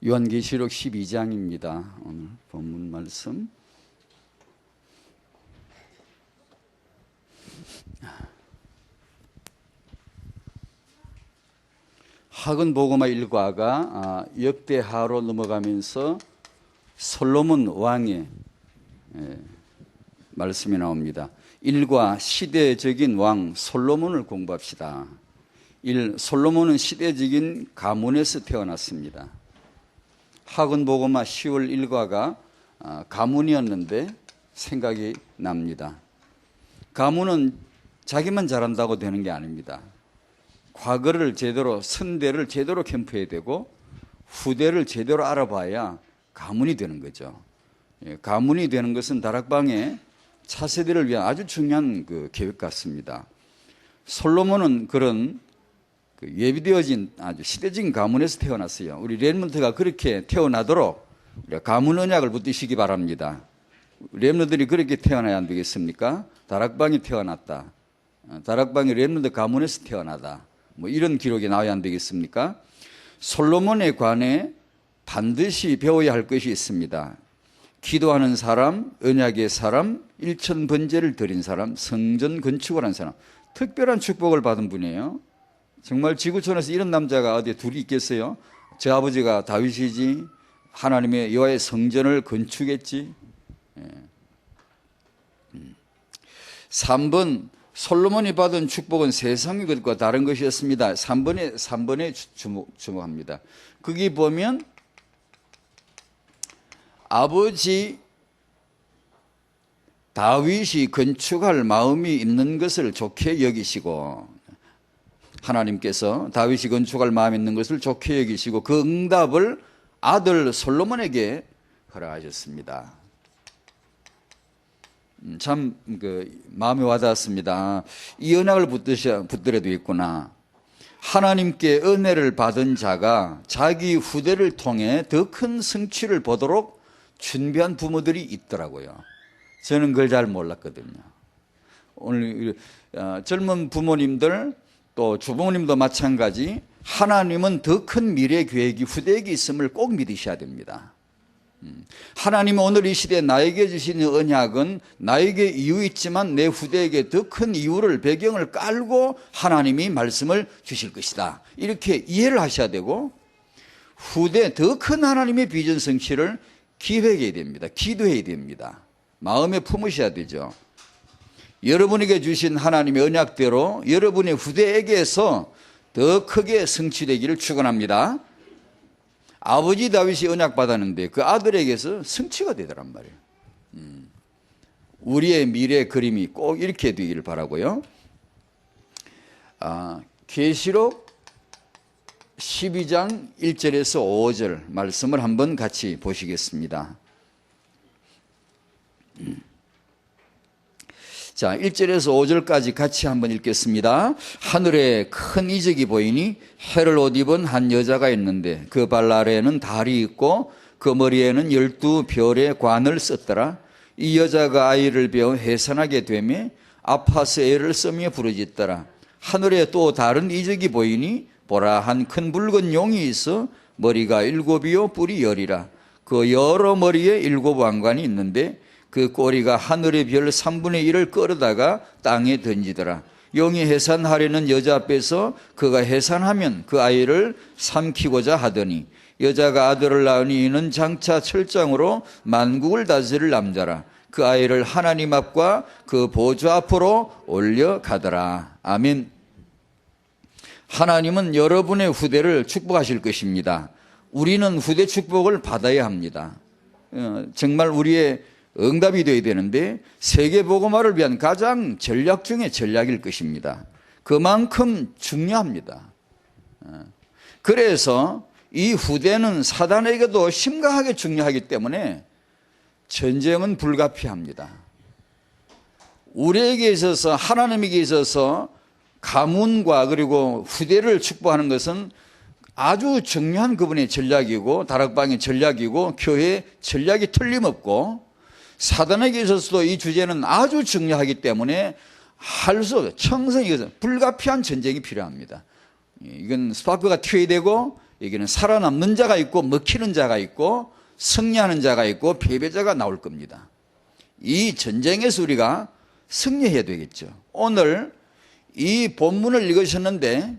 요한계시록 12장입니다. 오늘 본문 말씀. 학은보고마 일과가 역대하로 넘어가면서 솔로몬 왕의 말씀이 나옵니다. 1과 시대적인 왕 솔로몬을 공부합시다. 1. 솔로몬은 시대적인 가문에서 태어났습니다. 학은보고마 10월 1과가 가문이었는데 생각이 납니다. 가문은 자기만 잘한다고 되는 게 아닙니다. 과거를 제대로, 선대를 제대로 캠프해야 되고 후대를 제대로 알아봐야 가문이 되는 거죠. 가문이 되는 것은 다락방의 차세대를 위한 아주 중요한 계획 같습니다. 솔로몬은 그런 예비되어진 아주 시대적인 가문에서 태어났어요. 우리 렘넌트가 그렇게 태어나도록 가문 언약을 붙드시기 바랍니다. 렘넌트들이 그렇게 태어나야 안 되겠습니까? 다락방이 태어났다. 다락방이 렘넌트 가문에서 태어나다. 이런 기록이 나와야 안 되겠습니까? 솔로몬에 관해 반드시 배워야 할 것이 있습니다. 기도하는 사람, 언약의 사람, 일천번제를 드린 사람, 성전 건축을 한 사람, 특별한 축복을 받은 분이에요. 정말 지구촌에서 이런 남자가 어디 둘이 있겠어요? 저 아버지가 다윗이지, 하나님의 여호와의 성전을 건축했지. 3번 솔로몬이 받은 축복은 세상의 것과 다른 것이었습니다. 3번에 주목합니다. 거기 보면 아버지 다윗이 건축할 마음이 있는 것을 좋게 여기시고, 하나님께서 다윗이 건축할 마음이 있는 것을 좋게 여기시고 그 응답을 아들 솔로몬에게 허락하셨습니다. 참 마음에 와닿았습니다. 이 언약을 붙들어도 있구나. 하나님께 은혜를 받은 자가 자기 후대를 통해 더 큰 성취를 보도록 준비한 부모들이 있더라고요. 저는 그걸 잘 몰랐거든요. 오늘 젊은 부모님들 또 주부모님도 마찬가지, 하나님은 더 큰 미래 계획이 후대에게 있음을 꼭 믿으셔야 됩니다. 하나님은 오늘 이 시대에 나에게 주시는 언약은 나에게 이유 있지만 내 후대에게 더 큰 이유를, 배경을 깔고 하나님이 말씀을 주실 것이다. 이렇게 이해를 하셔야 되고, 후대 더 큰 하나님의 비전 성취를 기획해야 됩니다. 기도해야 됩니다. 마음에 품으셔야 되죠. 여러분에게 주신 하나님의 언약대로 여러분의 후대에게서 더 크게 성취되기를 축원합니다. 아버지 다윗이 언약 받았는데 그 아들에게서 성취가 되더란 말이에요. 우리의 미래 그림이 꼭 이렇게 되기를 바라고요. 계시록 12장 1절에서 5절 말씀을 한번 같이 보시겠습니다. 자, 1절에서 5절까지 같이 한번 읽겠습니다. 하늘에 큰 이적이 보이니 해를 옷 입은 한 여자가 있는데 그 발 아래에는 달이 있고 그 머리에는 12별의 관을 썼더라. 이 여자가 아이를 베어 해산하게 되매 아파서 애를 쓰며 부르짖더라. 하늘에 또 다른 이적이 보이니 보라, 한 큰 붉은 용이 있어 머리가 7이요 뿔이 10이라. 그 여러 머리에 7 왕관이 있는데 그 꼬리가 하늘의 별 3분의 1을 끌어다가 땅에 던지더라. 용이 해산하려는 여자 앞에서 그가 해산하면 그 아이를 삼키고자 하더니 여자가 아들을 낳으니 이는 장차 철장으로 만국을 다스릴 남자라. 그 아이를 하나님 앞과 그 보좌 앞으로 올려가더라. 아멘. 하나님은 여러분의 후대를 축복하실 것입니다. 우리는 후대 축복을 받아야 합니다. 정말 우리의 응답이 되어야 되는데 세계복음화를 위한 가장 전략 중에 전략일 것입니다. 그만큼 중요합니다. 그래서 이 후대는 사단에게도 심각하게 중요하기 때문에 전쟁은 불가피합니다. 우리에게 있어서, 하나님에게 있어서 가문과 그리고 후대를 축복하는 것은 아주 중요한 그분의 전략이고 다락방의 전략이고 교회의 전략이 틀림없고, 사단에게 있어서도 이 주제는 아주 중요하기 때문에 할 수 없어요. 청성이 불가피한 전쟁이 필요합니다. 이건 스파크가 튀어야 되고 여기는 살아남는 자가 있고 먹히는 자가 있고 승리하는 자가 있고 패배자가 나올 겁니다. 이 전쟁에서 우리가 승리해야 되겠죠. 오늘 이 본문을 읽으셨는데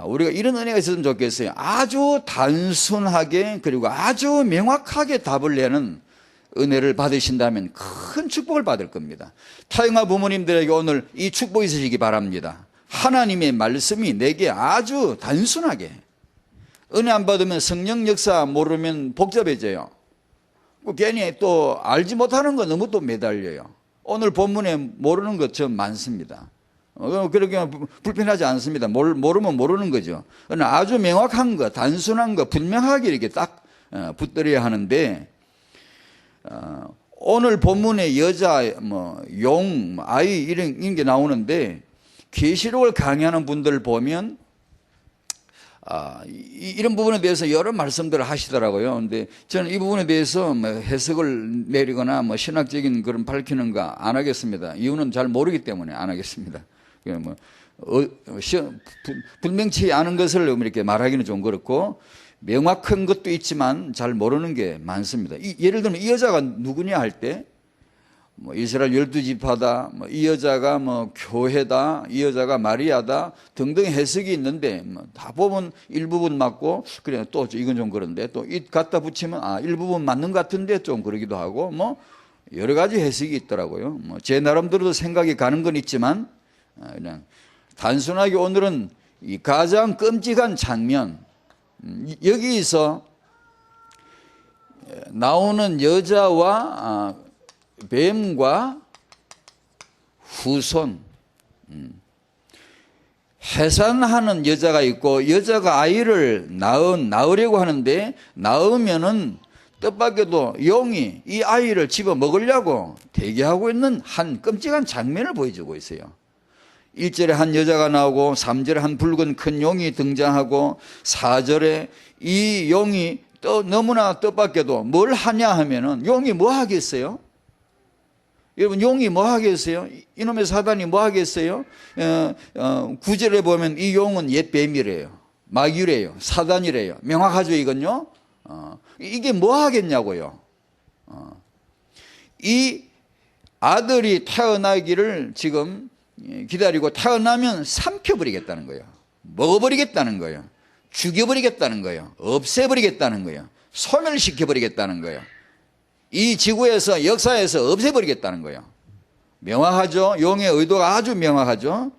우리가 이런 은혜가 있었으면 좋겠어요. 아주 단순하게 그리고 아주 명확하게 답을 내는 은혜를 받으신다면 큰 축복을 받을 겁니다. 타영아 부모님들에게 오늘 이 축복이 있으시기 바랍니다. 하나님의 말씀이 내게 아주 단순하게, 은혜 안 받으면 성령 역사 모르면 복잡해져요. 괜히 또 알지 못하는 거 너무 또 매달려요. 오늘 본문에 모르는 것 좀 많습니다. 그렇게 불편하지 않습니다. 모르면 모르는 거죠. 그러나 아주 명확한 거, 단순한 거, 분명하게 이렇게 딱 붙들어야 하는데, 오늘 본문에 여자, 용, 아이 이런 게 나오는데, 계시록을 강의하는 분들 보면 이런 부분에 대해서 여러 말씀들을 하시더라고요. 근데 저는 이 부분에 대해서 해석을 내리거나 신학적인 그런 밝히는 거 안 하겠습니다. 이유는 잘 모르기 때문에 안 하겠습니다. 분명치 않은 것을 이렇게 말하기는 좀 그렇고, 명확한 것도 있지만 잘 모르는 게 많습니다. 예를 들면 이 여자가 누구냐 할 때, 이스라엘 12지파다, 이 여자가 교회다, 이 여자가 마리아다 등등 해석이 있는데, 다 보면 일부분 맞고, 그래 또 이건 좀 그런데 또 이 갖다 붙이면 일부분 맞는 것 같은데 좀 그러기도 하고, 여러 가지 해석이 있더라고요. 제 나름대로도 생각이 가는 건 있지만, 그냥 단순하게 오늘은 이 가장 끔찍한 장면, 여기서 나오는 여자와 뱀과 후손, 해산하는 여자가 있고, 여자가 아이를 낳으려고 하는데, 낳으면은 뜻밖에도 용이 이 아이를 집어 먹으려고 대기하고 있는 한 끔찍한 장면을 보여주고 있어요. 1절에 한 여자가 나오고 3절에 한 붉은 큰 용이 등장하고 4절에 이 용이 또 너무나 뜻밖에도 뭘 하냐 하면은, 용이 뭐 하겠어요? 여러분, 용이 뭐 하겠어요? 이놈의 사단이 뭐 하겠어요? 9절에 보면 이 용은 옛 뱀이래요. 마귀래요. 사단이래요. 명확하죠, 이건요? 이게 뭐 하겠냐고요? 이 아들이 태어나기를 지금 기다리고, 태어나면 삼켜버리겠다는 거예요. 먹어버리겠다는 거예요. 죽여버리겠다는 거예요. 없애버리겠다는 거예요. 소멸시켜버리겠다는 거예요. 이 지구에서, 역사에서 없애버리겠다는 거예요. 명확하죠? 용의 의도가 아주 명확하죠?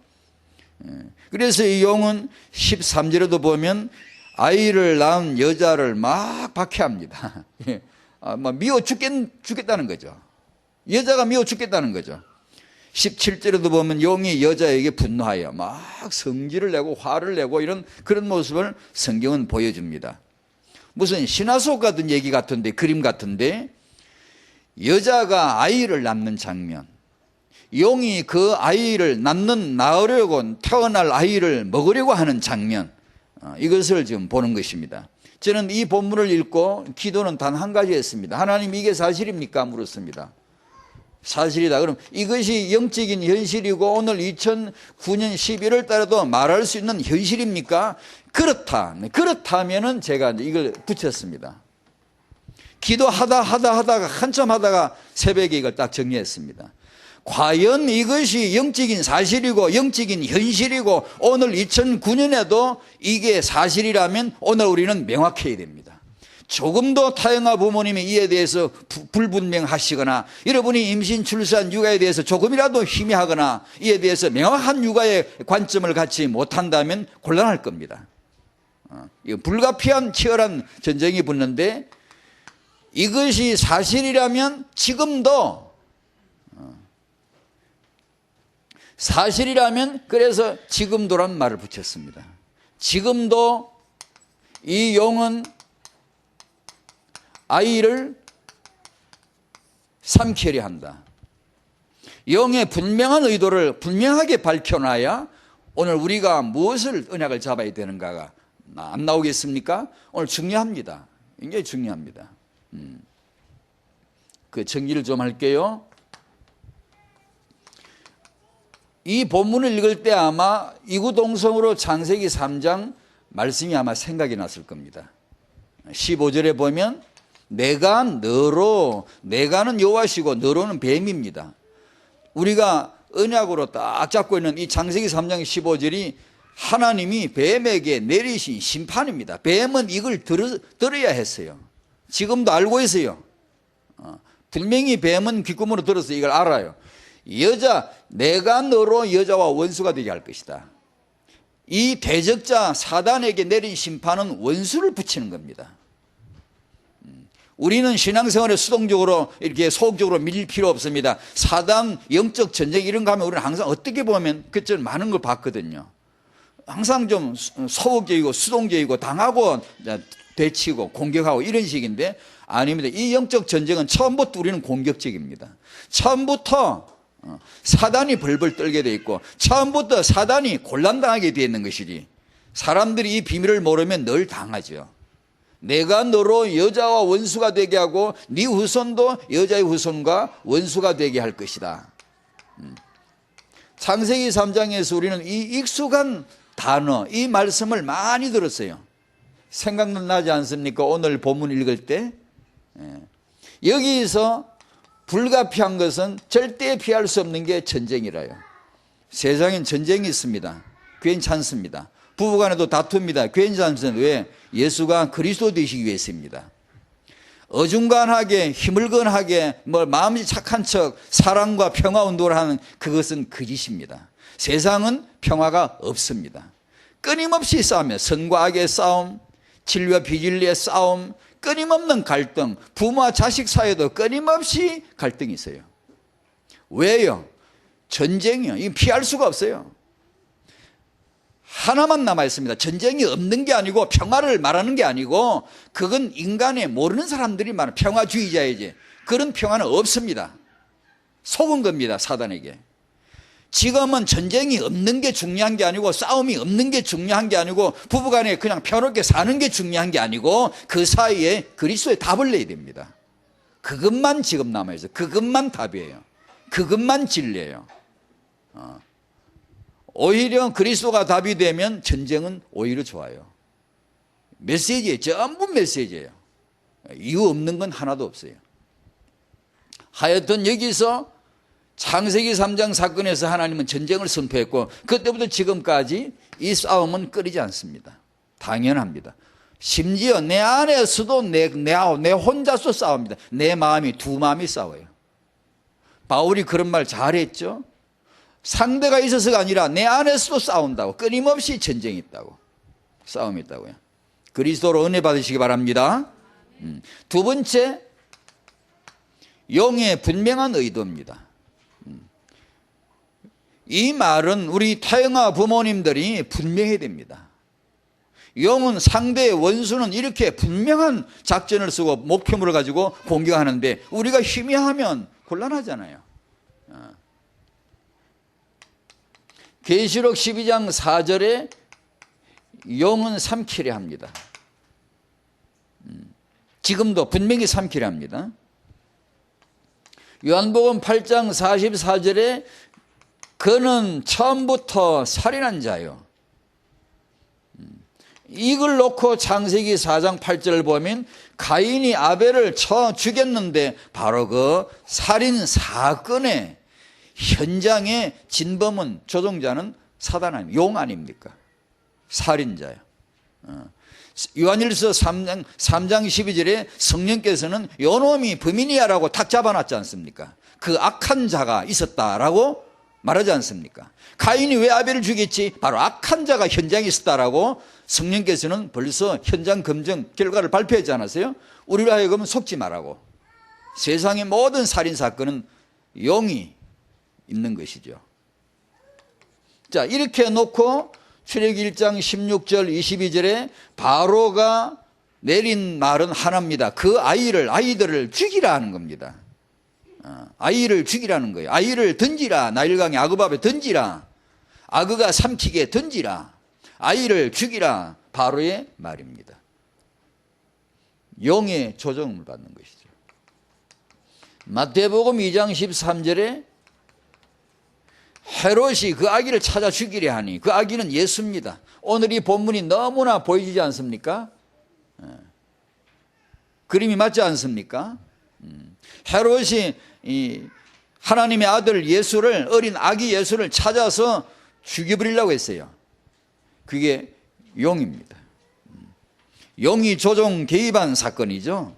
그래서 이 용은 13절에도 보면 아이를 낳은 여자를 막 박해합니다. 미워 죽겠다는 거죠. 여자가 미워 죽겠다는 거죠. 17절에도 보면 용이 여자에게 분노하여 막 성질을 내고 화를 내고 이런 그런 모습을 성경은 보여줍니다. 무슨 신화 속 같은 얘기 같은데, 그림 같은데, 여자가 아이를 낳는 장면, 용이 그 아이를 낳으려고 태어날 아이를 먹으려고 하는 장면, 이것을 지금 보는 것입니다. 저는 이 본문을 읽고 기도는 단 한 가지 했습니다. 하나님, 이게 사실입니까? 물었습니다. 사실이다. 그럼 이것이 영적인 현실이고 오늘 2009년 11월 달에도 말할 수 있는 현실입니까? 그렇다면은 제가 이걸 붙였습니다. 기도하다가 한참 하다가 새벽에 이걸 딱 정리했습니다. 과연 이것이 영적인 사실이고 영적인 현실이고 오늘 2009년에도 이게 사실이라면 오늘 우리는 명확해야 됩니다. 조금도 타영아 부모님이 이에 대해서 불분명하시거나, 여러분이 임신, 출산, 육아에 대해서 조금이라도 희미하거나 이에 대해서 명확한 육아의 관점을 갖지 못한다면 곤란할 겁니다. 불가피한 치열한 전쟁이 붙는데, 이것이 사실이라면 지금도, 사실이라면, 그래서 지금도란 말을 붙였습니다. 지금도 이 용은 아이를 삼키려 한다. 영의 분명한 의도를 분명하게 밝혀놔야 오늘 우리가 무엇을 언약을 잡아야 되는가가 안 나오겠습니까? 오늘 중요합니다. 굉장히 중요합니다. 그 정리를 좀 할게요. 이 본문을 읽을 때 아마 이구동성으로 창세기 3장 말씀이 아마 생각이 났을 겁니다. 15절에 보면 내가 너로, 내가는 여호와시고 너로는 뱀입니다. 우리가 언약으로 딱 잡고 있는 이 창세기 3장 15절이 하나님이 뱀에게 내리신 심판입니다. 뱀은 이걸 들어야 했어요. 지금도 알고 있어요. 분명히 뱀은 귓구멍으로 들어서 이걸 알아요. 내가 너로 여자와 원수가 되게 할 것이다. 이 대적자 사단에게 내린 심판은 원수를 붙이는 겁니다. 우리는 신앙생활에 수동적으로 이렇게 소극적으로 밀릴 필요 없습니다. 사단, 영적 전쟁 이런 거 하면 우리는 항상 어떻게 보면 그전 많은 걸 봤거든요. 항상 좀 소극적이고 수동적이고 당하고 되치고 공격하고 이런 식인데 아닙니다. 이 영적 전쟁은 처음부터 우리는 공격적입니다. 처음부터 사단이 벌벌 떨게 돼 있고 처음부터 사단이 곤란당하게 되어 있는 것이지 사람들이 이 비밀을 모르면 늘 당하죠. 내가 너로 여자와 원수가 되게 하고 네 후손도 여자의 후손과 원수가 되게 할 것이다. 창세기 3장에서 우리는 이 익숙한 단어, 이 말씀을 많이 들었어요. 생각나지 않습니까? 오늘 본문 읽을 때 여기서 불가피한 것은 절대 피할 수 없는 게 전쟁이라요. 세상엔 전쟁이 있습니다. 괜찮습니다. 부부간에도 다툽니다. 괜찮습니다. 왜? 예수가 그리스도 되시기 위해서입니다. 어중간하게 희물건하게 마음이 착한 척 사랑과 평화 운동을 하는 그것은 거짓입니다. 세상은 평화가 없습니다. 끊임없이 싸우며 선과 악의 싸움, 진리와 비진리의 싸움, 끊임없는 갈등, 부모와 자식 사이에도 끊임없이 갈등이 있어요. 왜요? 전쟁이요. 이거 피할 수가 없어요. 하나만 남아있습니다. 전쟁이 없는 게 아니고 평화를 말하는 게 아니고 그건 인간의 모르는 사람들이 말하는 평화주의자이지 그런 평화는 없습니다. 속은 겁니다. 사단에게. 지금은 전쟁이 없는 게 중요한 게 아니고 싸움이 없는 게 중요한 게 아니고 부부간에 그냥 평화롭게 사는 게 중요한 게 아니고 그 사이에 그리스도의 답을 내야 됩니다. 그것만 지금 남아있어요. 그것만 답이에요. 그것만 진리예요. 오히려 그리스도가 답이 되면 전쟁은 오히려 좋아요. 메시지예요. 전부 메시지예요. 이유 없는 건 하나도 없어요. 하여튼 여기서 창세기 3장 사건에서 하나님은 전쟁을 선포했고 그때부터 지금까지 이 싸움은 끊이지 않습니다. 당연합니다. 심지어 내 안에서도 내 혼자서 싸웁니다. 내 마음이 두 마음이 싸워요. 바울이 그런 말 잘했죠. 상대가 있어서가 아니라 내 안에서도 싸운다고. 끊임없이 전쟁이 있다고. 싸움이 있다고요. 그리스도로 은혜 받으시기 바랍니다. 두 번째, 용의 분명한 의도입니다. 이 말은 우리 태영아 부모님들이 분명해야 됩니다. 용은 상대의 원수는 이렇게 분명한 작전을 쓰고 목표물을 가지고 공격하는데 우리가 희미하면 곤란하잖아요. 계시록 12장 4절에 용은 삼키려 합니다. 지금도 분명히 삼키려 합니다. 요한복음 8장 44절에 그는 처음부터 살인한 자요. 이걸 놓고 창세기 4장 8절을 보면 가인이 아벨을 쳐 죽였는데 바로 그 살인 사건의 현장의 진범은 조종자는 사단 아닙니까? 용 아닙니까? 살인자요. 요한일서 3장 12절에 성령께서는 요놈이 범인이야라고 탁 잡아놨지 않습니까? 그 악한 자가 있었다라고 말하지 않습니까? 가인이 왜 아벨을 죽였지? 바로 악한 자가 현장에 있었다라고 성령께서는 벌써 현장 검증 결과를 발표하지 않았어요? 우리로 하여금 속지 말라고. 세상의 모든 살인사건은 용이 있는 것이죠. 자, 이렇게 놓고 출애굽기 1장 16절 22절에 바로가 내린 말은 하나입니다. 그 아이들을 죽이라 하는 겁니다. 아이를 죽이라는 거예요. 아이를 던지라. 나일강의 아그밥에 던지라. 아그가 삼키게 던지라. 아이를 죽이라. 바로의 말입니다. 용의 조종을 받는 것이죠. 마태복음 2장 13절에 헤롯이 그 아기를 찾아 죽이려 하니 그 아기는 예수입니다. 오늘 이 본문이 너무나 보이지 않습니까? 그림이 맞지 않습니까? 헤롯이 이 하나님의 아들 예수를, 어린 아기 예수를 찾아서 죽여버리려고 했어요. 그게 용입니다. 용이 조종 개입한 사건이죠.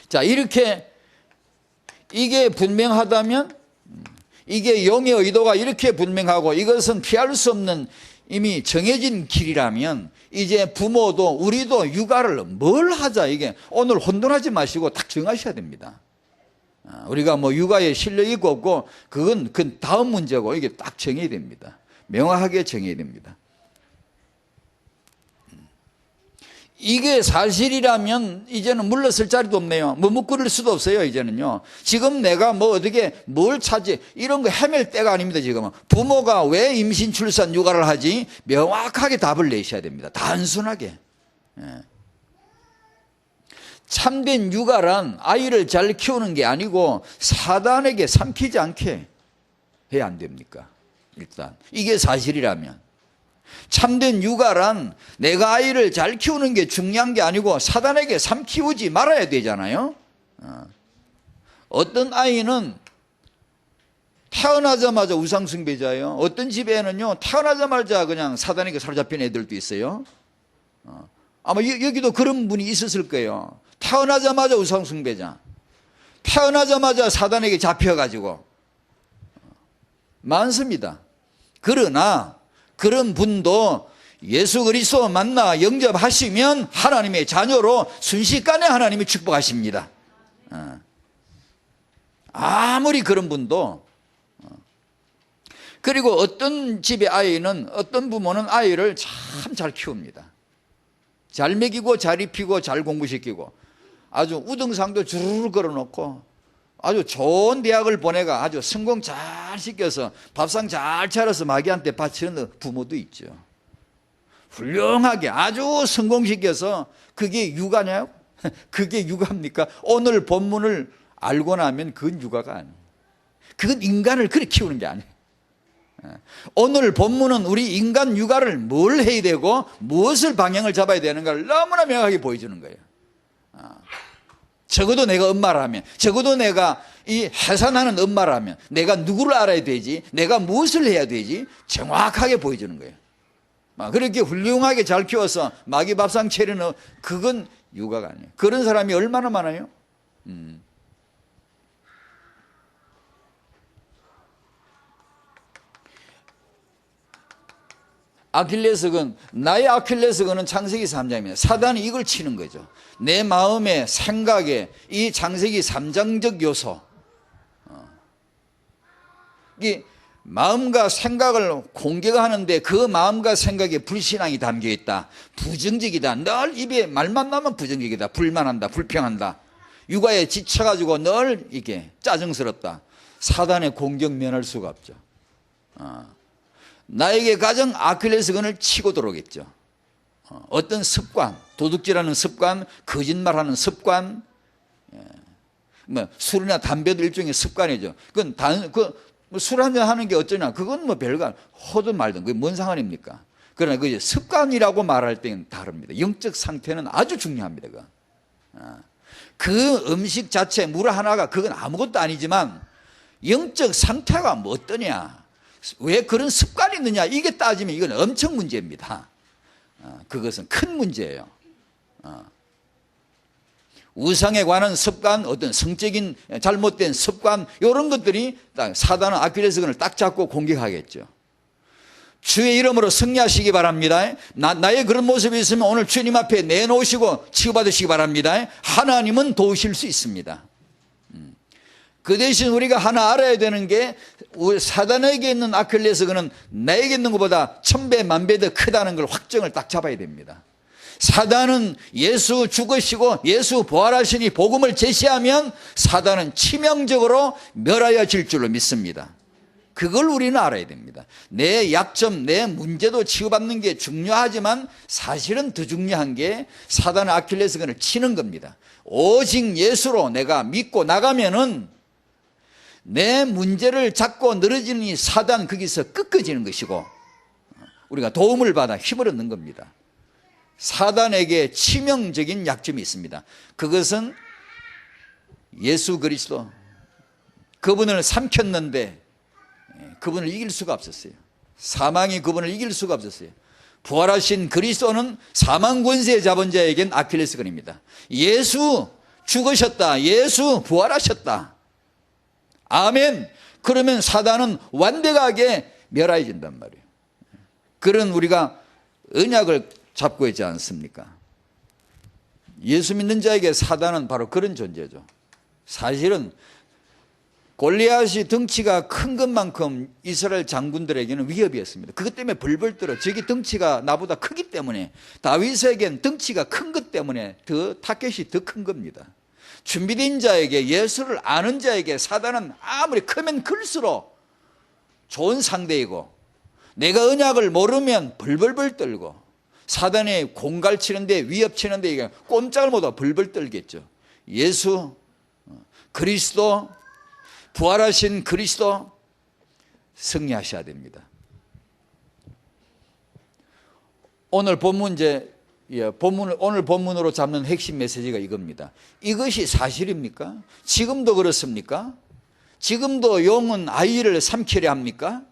자, 이렇게 이게 분명하다면, 이게 용의 의도가 이렇게 분명하고 이것은 피할 수 없는 이미 정해진 길이라면, 이제 부모도 우리도 육아를 뭘 하자, 이게 오늘 혼돈하지 마시고 딱 정하셔야 됩니다. 우리가 뭐 육아에 실력이 있고 없고 그건 그 다음 문제고, 이게 딱 정해야 됩니다. 명확하게 정해야 됩니다. 이게 사실이라면 이제는 물러설 자리도 없네요. 뭐 묵거릴 수도 없어요. 이제는요. 지금 내가 뭐 어떻게 뭘 찾지, 이런 거 헤맬 때가 아닙니다. 지금은 부모가 왜 임신 출산 육아를 하지, 명확하게 답을 내셔야 됩니다. 단순하게. 참된 육아란 아이를 잘 키우는 게 아니고 사단에게 삼키지 않게 해야 안 됩니까? 일단 이게 사실이라면. 참된 육아란 내가 아이를 잘 키우는 게 중요한 게 아니고 사단에게 삼키우지 말아야 되잖아요. 어떤 아이는 태어나자마자 우상숭배자예요. 어떤 집에는요, 태어나자마자 그냥 사단에게 사로잡힌 애들도 있어요. 아마 여기도 그런 분이 있었을 거예요. 태어나자마자 우상숭배자, 태어나자마자 사단에게 잡혀가지고 많습니다. 그러나 그런 분도 예수 그리스도 만나 영접하시면 하나님의 자녀로 순식간에 하나님이 축복하십니다. 아무리 그런 분도. 그리고 어떤 집의 아이는, 어떤 부모는 아이를 참 잘 키웁니다. 잘 먹이고 잘 입히고 잘 공부시키고 아주 우등상도 주르르 걸어놓고 아주 좋은 대학을 보내가 아주 성공 잘 시켜서 밥상 잘 차려서 마귀한테 바치는 부모도 있죠. 훌륭하게 아주 성공시켜서, 그게 육아냐고? 그게 육아입니까? 오늘 본문을 알고 나면 그건 육아가 아니에요. 그건 인간을 그렇게 키우는 게 아니에요. 오늘 본문은 우리 인간 육아를 뭘 해야 되고 무엇을 방향을 잡아야 되는가를 너무나 명확하게 보여주는 거예요. 적어도 내가 엄마라면, 적어도 내가 이 해산하는 엄마라면 내가 누구를 알아야 되지, 내가 무엇을 해야 되지, 정확하게 보여주는 거예요. 그렇게 훌륭하게 잘 키워서 마귀 밥상 차리는, 그건 육아가 아니에요. 그런 사람이 얼마나 많아요? 아킬레스건, 나의 아킬레스건은 창세기 3장입니다. 사단이 이걸 치는 거죠. 내 마음의 생각에 이 창세기 3장적 요소, 이 마음과 생각을 공격하는데 그 마음과 생각에 불신앙이 담겨있다, 부정적이다, 늘 입에 말만 나면 부정적이다, 불만한다, 불평한다, 육아에 지쳐가지고 늘 이게 짜증스럽다, 사단의 공격 면할 수가 없죠. 나에게 가장 아킬레스건을 치고 들어오겠죠. 어떤 습관, 도둑질하는 습관, 거짓말하는 습관, 뭐 술이나 담배도 일종의 습관이죠. 그건 술 한잔 하는 게 어쩌냐, 그건 뭐 별거, 호든 말든 그게 뭔 상관입니까? 그러나 그 습관이라고 말할 때는 다릅니다. 영적 상태는 아주 중요합니다. 그 음식 자체, 물 하나가 그건 아무것도 아니지만 영적 상태가 뭐 어떠냐, 왜 그런 습관이 있느냐, 이게 따지면 이건 엄청 문제입니다. 그것은 큰 문제예요. 우상에 관한 습관, 어떤 성적인 잘못된 습관, 이런 것들이 사단은 아킬레스건을 딱 잡고 공격하겠죠. 주의 이름으로 승리하시기 바랍니다. 나의 그런 모습이 있으면 오늘 주님 앞에 내놓으시고 치유받으시기 바랍니다. 하나님은 도우실 수 있습니다. 그 대신 우리가 하나 알아야 되는 게, 사단에게 있는 아킬레스건은 나에게 있는 것보다 1000배 만배 더 크다는 걸 확정을 딱 잡아야 됩니다. 사단은 예수 죽으시고 예수 부활하시니 복음을 제시하면 사단은 치명적으로 멸하여질 줄로 믿습니다. 그걸 우리는 알아야 됩니다. 내 약점, 내 문제도 치유받는 게 중요하지만 사실은 더 중요한 게 사단의 아킬레스건을 치는 겁니다. 오직 예수로 내가 믿고 나가면은 내 문제를 잡고 늘어지는 이 사단, 거기서 꺾어지는 것이고 우리가 도움을 받아 힘을 얻는 겁니다. 사단에게 치명적인 약점이 있습니다. 그것은 예수 그리스도, 그분을 삼켰는데 그분을 이길 수가 없었어요. 사망이 그분을 이길 수가 없었어요. 부활하신 그리스도는 사망 권세 잡은 자에겐 아킬레스건입니다. 예수 죽으셨다, 예수 부활하셨다, 아멘. 그러면 사단은 완벽하게 멸하여진단 말이에요. 그런 우리가 언약을 잡고 있지 않습니까? 예수 믿는 자에게 사단은 바로 그런 존재죠. 사실은 골리앗이 덩치가 큰 것만큼 이스라엘 장군들에게는 위협이었습니다. 그것 때문에 벌벌 떨어. 저기 덩치가 나보다 크기 때문에, 다윗에겐 덩치가 큰 것 때문에 더 타겟이 더 큰 겁니다. 준비된 자에게, 예수를 아는 자에게 사단은 아무리 크면 클수록 좋은 상대이고, 내가 언약을 모르면 벌벌벌 떨고, 사단의 공갈치는데, 위협치는데 이게 꼼짝을 못하고 벌벌 떨겠죠. 예수 그리스도, 부활하신 그리스도 승리하셔야 됩니다. 오늘 본문 오늘 본문으로 잡는 핵심 메시지가 이겁니다. 이것이 사실입니까? 지금도 그렇습니까? 지금도 용은 아이를 삼키려 합니까?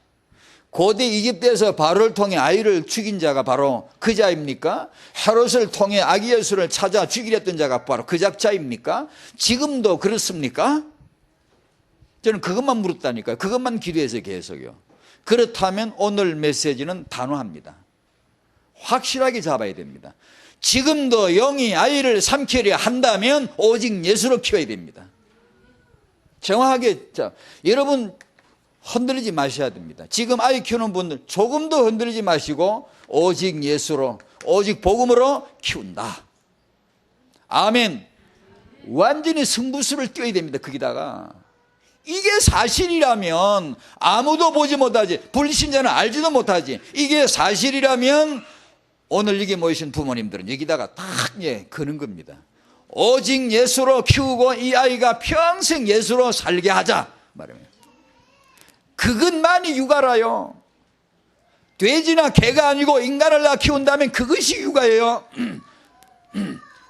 고대 이집트에서 바로를 통해 아이를 죽인 자가 바로 그 자입니까? 헤롯을 통해 아기 예수를 찾아 죽이려 했던 자가 바로 그 작자입니까? 지금도 그렇습니까? 저는 그것만 물었다니까요. 그것만 기도해서 계속요. 그렇다면 오늘 메시지는 단호합니다. 확실하게 잡아야 됩니다. 지금도 영이 아이를 삼키려 한다면 오직 예수로 키워야 됩니다. 정확하게. 여러분 흔들리지 마셔야 됩니다. 지금 아이 키우는 분들 조금도 흔들리지 마시고 오직 예수로, 오직 복음으로 키운다. 아멘. 완전히 승부수를 띄워야 됩니다. 거기다가 이게 사실이라면 아무도 보지 못하지, 불신자는 알지도 못하지. 이게 사실이라면 오늘 여기 모이신 부모님들은 여기다가 딱 거는 겁니다. 오직 예수로 키우고 이 아이가 평생 예수로 살게 하자 말입니다. 그것만이 육아라요. 돼지나 개가 아니고 인간을 낳아 키운다면 그것이 육아예요.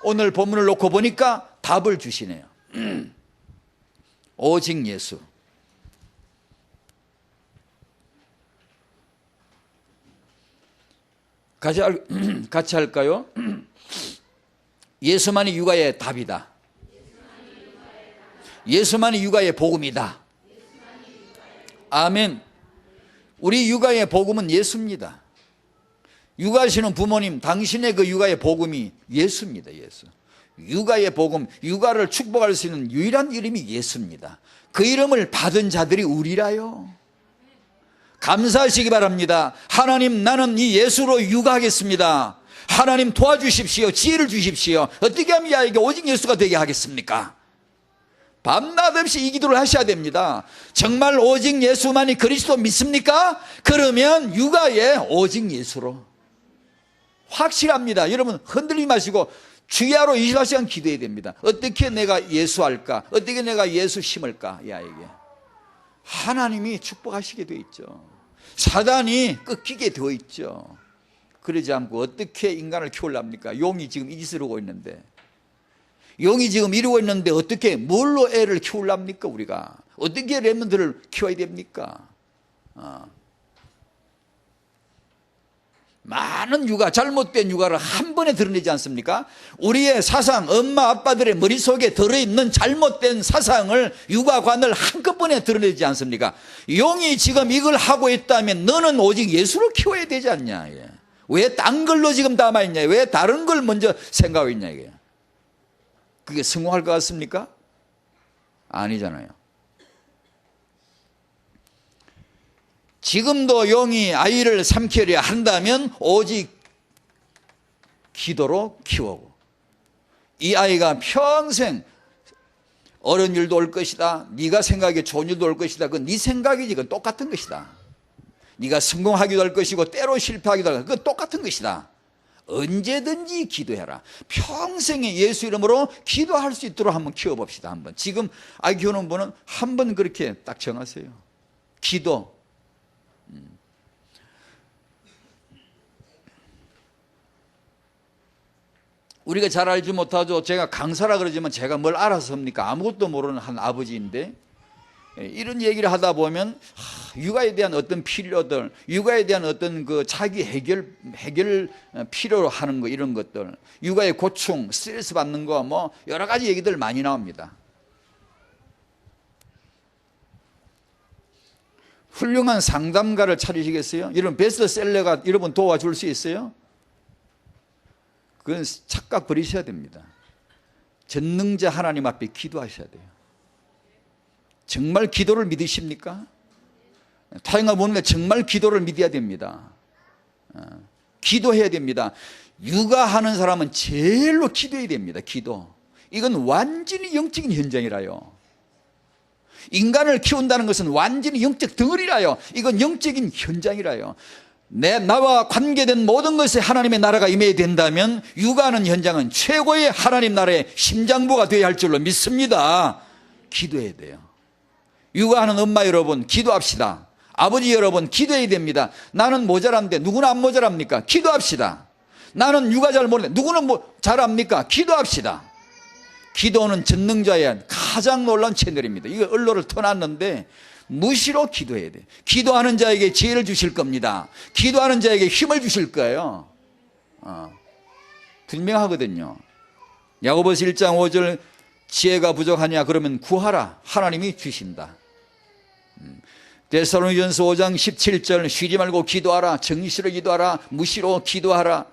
오늘 본문을 놓고 보니까 답을 주시네요. 오직 예수. 같이 할까요? 예수만이 육아의 답이다. 예수만이 육아의 복음이다. 아멘. 우리 육아의 복음은 예수입니다. 육아하시는 부모님, 당신의 그 육아의 복음이 예수입니다. 예수. 육아의 복음, 육아를 축복할 수 있는 유일한 이름이 예수입니다. 그 이름을 받은 자들이 우리라요. 감사하시기 바랍니다. 하나님, 나는 이 예수로 육아하겠습니다. 하나님 도와주십시오. 지혜를 주십시오. 어떻게 하면 이 아이가 오직 예수가 되게 하겠습니까? 밤낮 없이 이 기도를 하셔야 됩니다. 정말 오직 예수만이 그리스도 믿습니까? 그러면 육아에 오직 예수로. 확실합니다. 여러분 흔들리지 마시고 주야로 24시간 기도해야 됩니다. 어떻게 내가 예수할까? 어떻게 내가 예수 심을까? 이 아이에게. 하나님이 축복하시게 되어 있죠. 사단이 꺾이게 되어 있죠. 그러지 않고 어떻게 인간을 키우려합니까? 용이 지금 이 짓을 하고 있는데, 용이 지금 이루고 있는데 어떻게 뭘로 애를 키우려합니까? 우리가 어떻게 렘넌트를 키워야 됩니까? 많은 육아, 잘못된 육아를 한 번에 드러내지 않습니까? 우리의 사상, 엄마 아빠들의 머릿속에 들어있는 잘못된 사상을, 육아관을 한꺼번에 드러내지 않습니까? 용이 지금 이걸 하고 있다면 너는 오직 예수로 키워야 되지 않냐? 왜 딴 걸로 지금 담아있냐? 왜 다른 걸 먼저 생각하고 있냐? 이게. 그게 성공할 것 같습니까? 아니잖아요. 지금도 용이 아이를 삼키려 한다면 오직 기도로 키우고, 이 아이가 평생 어려운 일도 올 것이다, 네가 생각에 좋은 일도 올 것이다, 그건 네 생각이지. 그건 똑같은 것이다. 네가 성공하기도 할 것이고 때로 실패하기도 할 것이고 그건 똑같은 것이다. 언제든지 기도해라. 평생에 예수 이름으로 기도할 수 있도록 한번 키워봅시다. 한번. 지금 아이 키우는 분은 한번 그렇게 딱 정하세요. 기도. 우리가 잘 알지 못하죠. 제가 강사라 그러지만 제가 뭘 알아서 합니까? 아무것도 모르는 한 아버지인데 이런 얘기를 하다 보면 육아에 대한 어떤 필요들, 육아에 대한 어떤 그 자기 해결 필요로 하는 거, 이런 것들, 육아의 고충, 스트레스 받는 거, 뭐 여러 가지 얘기들 많이 나옵니다. 훌륭한 상담가를 찾으시겠어요? 여러분 베스트셀러가 여러분 도와줄 수 있어요? 그건 착각 버리셔야 됩니다. 전능자 하나님 앞에 기도하셔야 돼요. 정말 기도를 믿으십니까? 타영아 보는 정말 기도를 믿어야 됩니다. 기도해야 됩니다. 육아하는 사람은 제일로 기도해야 됩니다. 기도. 이건 완전히 영적인 현장이라요. 인간을 키운다는 것은 완전히 영적 덩어리라요. 이건 영적인 현장이라요. 나와 관계된 모든 것에 하나님의 나라가 임해야 된다면 육아하는 현장은 최고의 하나님 나라의 심장부가 되어야 할 줄로 믿습니다. 기도해야 돼요. 육아하는 엄마 여러분 기도합시다. 아버지 여러분 기도해야 됩니다. 나는 모자란데 누구는 안 모자랍니까? 기도합시다. 나는 육아 잘 모르는데 누구는 잘합니까? 기도합시다. 기도는 전능자의 가장 놀라운 채널입니다. 이거 언론을 터놨는데 무시로 기도해야 돼요. 기도하는 자에게 지혜를 주실 겁니다. 기도하는 자에게 힘을 주실 거예요. 분명하거든요. 야고보서 1장 5절 지혜가 부족하냐 그러면 구하라. 하나님이 주신다. 데살로니가전서 5장 17절 쉬지 말고 기도하라. 정시로 기도하라. 무시로 기도하라.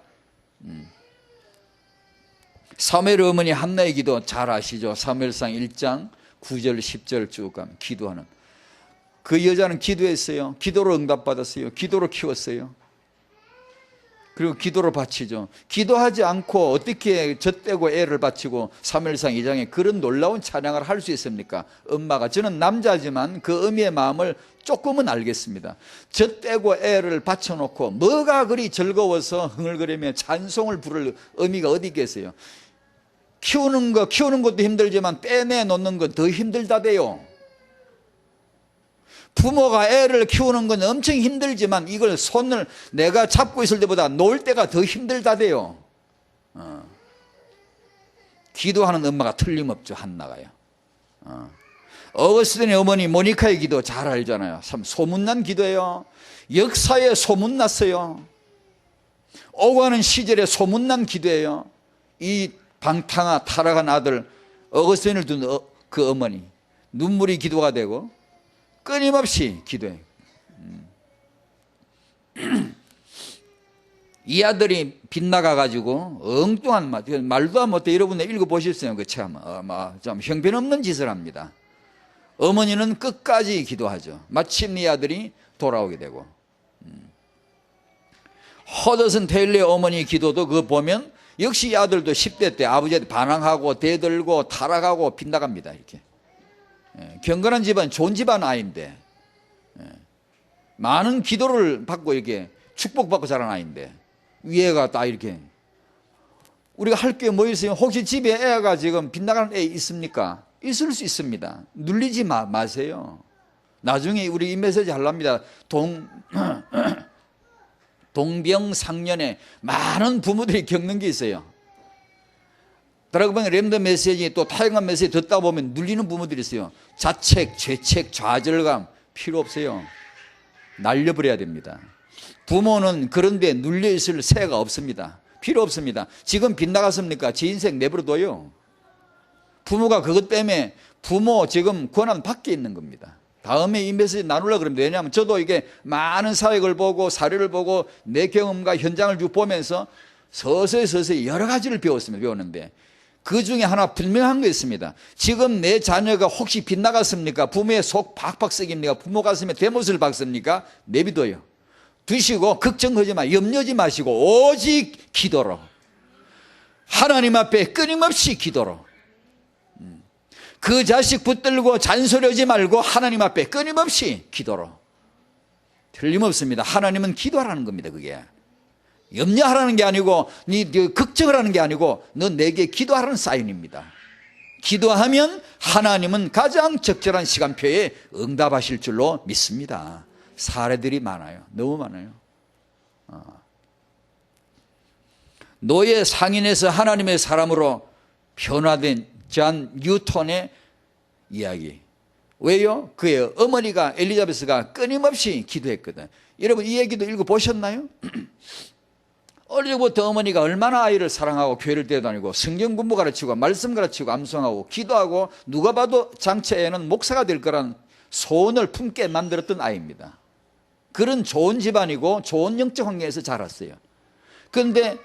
사무엘의 어머니 한나의 기도 잘 아시죠? 사무엘상 1장 9절 10절 쭉 가면 기도하는 그 여자는 기도했어요. 기도로 응답받았어요. 기도로 키웠어요. 그리고 기도로 바치죠. 기도하지 않고 어떻게 젖대고 애를 바치고 사무엘상 2장에 그런 놀라운 찬양을 할 수 있습니까? 엄마가, 저는 남자지만 그 어미의 마음을 조금은 알겠습니다. 젖대고 애를 바쳐놓고 뭐가 그리 즐거워서 흥얼거리며 찬송을 부를 어미가 어디 계세요? 키우는 것도 힘들지만 빼내놓는 건 더 힘들다대요. 부모가 애를 키우는 건 엄청 힘들지만 이걸 손을 내가 잡고 있을 때보다 놓을 때가 더 힘들다대요. 기도하는 엄마가 틀림없죠. 한나가요. 어거스틴의 어머니 모니카의 기도 잘 알잖아요. 참 소문난 기도예요. 역사에 소문났어요. 오가는 시절에 소문난 기도예요. 이 방탕아 타락한 아들 어거스틴을 둔 그 어머니 눈물이 기도가 되고 끊임없이 기도해요. 이 아들이 빗나가가지고 엉뚱한 말도 못해. 여러분들 읽어보셨어요. 그 참 좀 형편없는 짓을 합니다. 어머니는 끝까지 기도하죠. 마침 이 아들이 돌아오게 되고. 허더슨 테일러의 어머니 기도도 그거 보면 역시 이 아들도 10대 때 아버지한테 반항하고 대들고 타락하고 빗나갑니다. 이렇게. 경건한 집안, 좋은 집안 아이인데 많은 기도를 받고 이렇게 축복받고 자란 아이인데 위에가 다 이렇게. 우리가 할 게 뭐 있어요? 혹시 집에 애가 지금 빗나가는 애 있습니까? 있을 수 있습니다. 눌리지 마세요. 나중에 우리 이 메시지 하랍니다. 동병상련에 많은 부모들이 겪는 게 있어요. 드라그방 램더 메시지 또 타영한 메시지 듣다 보면 눌리는 부모들이 있어요. 자책, 죄책, 좌절감 필요 없어요. 날려버려야 됩니다. 부모는 그런 데 눌려있을 새가 없습니다. 필요 없습니다. 지금 빗나갔습니까? 지 인생 내버려둬요. 부모가 그것 때문에 부모 지금 권한 밖에 있는 겁니다. 다음에 이 메시지 나누려고 그럽니다. 왜냐하면 저도 이게 많은 사역을 보고 사례를 보고 내 경험과 현장을 쭉 보면서 서서히 여러 가지를 배웠는데 그 중에 하나 분명한 거 있습니다. 지금 내 자녀가 혹시 빗나갔습니까? 부모의 속 박박 썩입니까? 부모 가슴에 대못을 박습니까? 내비둬요. 두시고 걱정하지 마, 염려하지 마시고 오직 기도로, 하나님 앞에 끊임없이 기도로, 그 자식 붙들고 잔소리하지 말고 하나님 앞에 끊임없이 기도로. 틀림없습니다. 하나님은 기도하라는 겁니다. 그게 염려하라는 게 아니고 네 걱정을 하는 게 아니고 너 내게 기도하라는 사인입니다. 기도하면 하나님은 가장 적절한 시간표에 응답하실 줄로 믿습니다. 사례들이 많아요. 너무 많아요. 노예 상인에서 하나님의 사람으로 변화된 존 뉴턴의 이야기. 왜요? 그의 어머니가 엘리자베스가 끊임없이 기도했거든. 여러분 이 얘기도 읽어보셨나요? 어릴 때부터 어머니가 얼마나 아이를 사랑하고 교회를 데려다니고 성경 공부 가르치고 말씀 가르치고 암송하고 기도하고 누가 봐도 장차에는 목사가 될 거란 소원을 품게 만들었던 아이입니다. 그런 좋은 집안이고 좋은 영적 환경에서 자랐어요. 그런데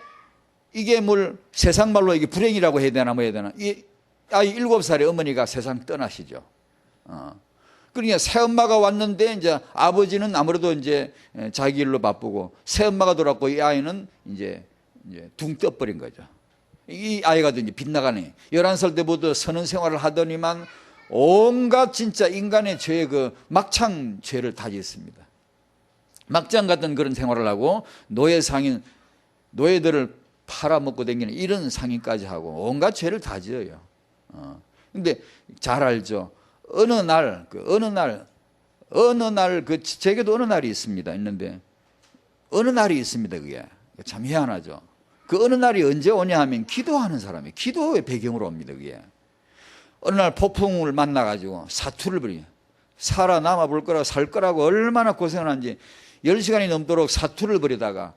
이게 세상 말로 이게 불행이라고 해야 되나 뭐 해야 되나. 이 아이 7살의 어머니가 세상 떠나시죠. 그러니까 새엄마가 왔는데 이제 아버지는 아무래도 이제 자기 일로 바쁘고 새엄마가 돌아왔고 이 아이는 이제 둥 떠버린 거죠. 이 아이가 이제 빗나가네. 11살 때부터 선원 생활을 하더니만 온갖 진짜 인간의 죄의 그 막창 죄를 다 짓습니다. 막장 같은 그런 생활을 하고 노예 상인, 노예들을 팔아먹고 다니는 이런 상인까지 하고 온갖 죄를 다 지어요. 근데 잘 알죠. 어느 날, 제게도 어느 날이 있습니다. 있는데, 어느 날이 있습니다, 그게. 참 희한하죠. 그 어느 날이 언제 오냐 하면 기도하는 사람이, 기도의 배경으로 옵니다, 그게. 어느 날 폭풍을 만나가지고 사투를 벌여요. 살아남아 볼 거라고 살 거라고 얼마나 고생을 한지 10시간이 넘도록 사투를 벌이다가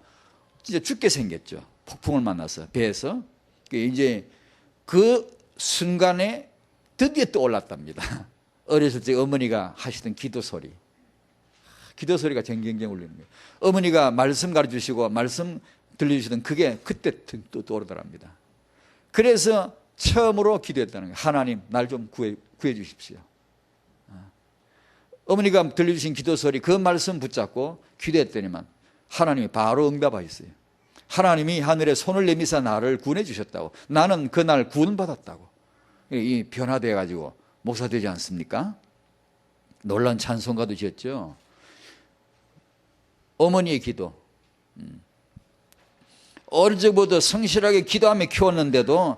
진짜 죽게 생겼죠. 폭풍을 만나서, 배에서. 이제 그 순간에 드디어 떠올랐답니다. 어렸을 때 어머니가 하시던 기도 소리가 쟁쟁쟁 울리는 거예요. 어머니가 말씀 가르치시고 말씀 들려주시던 그게 그때 또 떠오르더랍니다. 그래서 처음으로 기도했다는 거예요. 하나님 날 좀 구해 주십시오. 어머니가 들려주신 기도 소리 그 말씀 붙잡고 기도했더니만 하나님이 바로 응답하셨어요. 하나님이 하늘에 손을 내미사 나를 구원해 주셨다고. 나는 그날 구원받았다고. 이 변화되어 가지고 목사 되지 않습니까? 놀란 찬송가도 지었죠. 어머니의 기도. 어릴 적부터 성실하게 기도하며 키웠는데도